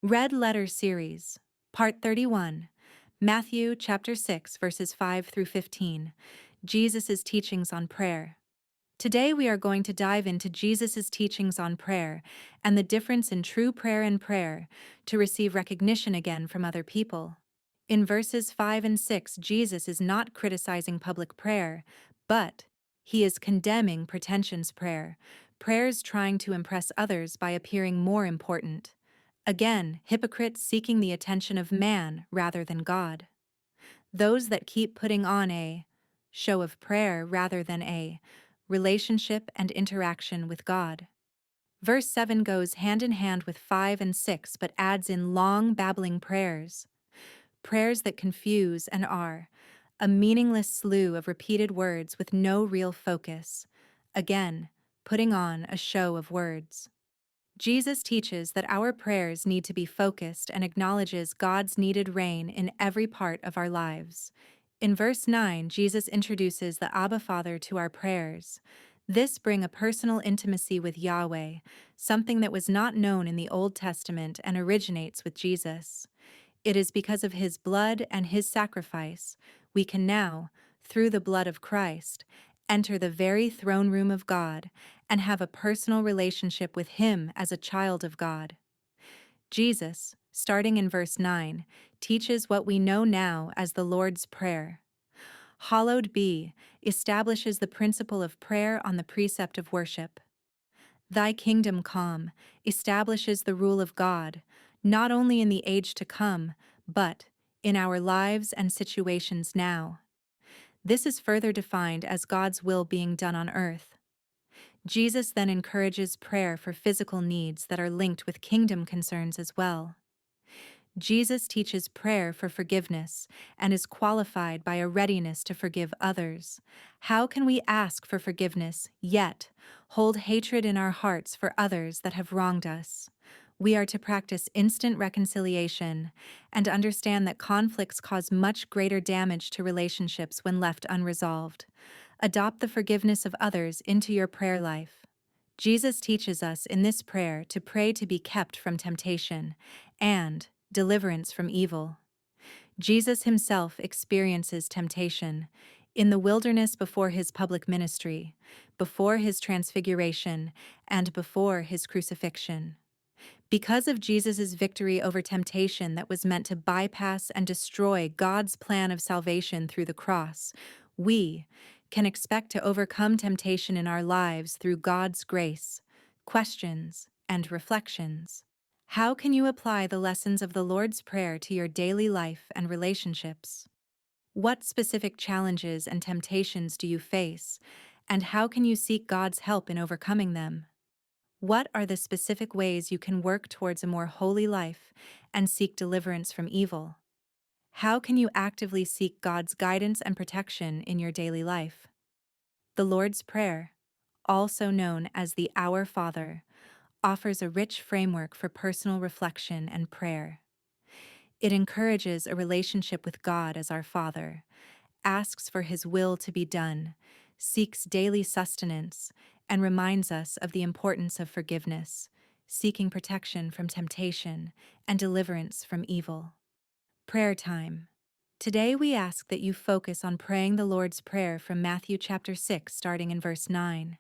Red Letter Series, Part 31, Matthew chapter 6, verses 5 through 15, Jesus' teachings on prayer. Today we are going to dive into Jesus' teachings on prayer and the difference in true prayer and prayer to receive recognition again from other people. In verses 5 and 6, Jesus is not criticizing public prayer, but he is condemning pretentious prayer, prayers trying to impress others by appearing more important. Again, hypocrites seeking the attention of man rather than God. Those that keep putting on a show of prayer rather than a relationship and interaction with God. Verse 7 goes hand in hand with 5 and 6 but adds in long babbling prayers. Prayers that confuse and are a meaningless slew of repeated words with no real focus. Again, putting on a show of words. Jesus teaches that our prayers need to be focused and acknowledges God's needed reign in every part of our lives. In verse 9, Jesus introduces the Abba Father to our prayers. This brings a personal intimacy with Yahweh, something that was not known in the Old Testament and originates with Jesus. It is because of his blood and his sacrifice we can now, through the blood of Christ, enter the very throne room of God and have a personal relationship with him as a child of God. Jesus, starting in verse 9, teaches what we know now as the Lord's Prayer. Hallowed be establishes the principle of prayer on the precept of worship. Thy kingdom come establishes the rule of God, not only in the age to come, but in our lives and situations now. This is further defined as God's will being done on earth. Jesus then encourages prayer for physical needs that are linked with kingdom concerns as well. Jesus teaches prayer for forgiveness and is qualified by a readiness to forgive others. How can we ask for forgiveness, yet hold hatred in our hearts for others that have wronged us? We are to practice instant reconciliation and understand that conflicts cause much greater damage to relationships when left unresolved. Adopt the forgiveness of others into your prayer life. Jesus teaches us in this prayer to pray to be kept from temptation and deliverance from evil. Jesus himself experiences temptation in the wilderness before his public ministry, before his transfiguration, and before his crucifixion. Because of Jesus' victory over temptation that was meant to bypass and destroy God's plan of salvation through the cross, we can expect to overcome temptation in our lives through God's grace. Questions and reflections. How can you apply the lessons of the Lord's Prayer to your daily life and relationships? What specific challenges and temptations do you face, and how can you seek God's help in overcoming them? What are the specific ways you can work towards a more holy life and seek deliverance from evil? How can you actively seek God's guidance and protection in your daily life? The Lord's Prayer, also known as the Our Father, offers a rich framework for personal reflection and prayer. It encourages a relationship with God as our Father, asks for His will to be done, seeks daily sustenance, and reminds us of the importance of forgiveness, seeking protection from temptation and deliverance from evil. Prayer time. Today we ask that you focus on praying the Lord's Prayer from Matthew chapter 6 starting in verse 9.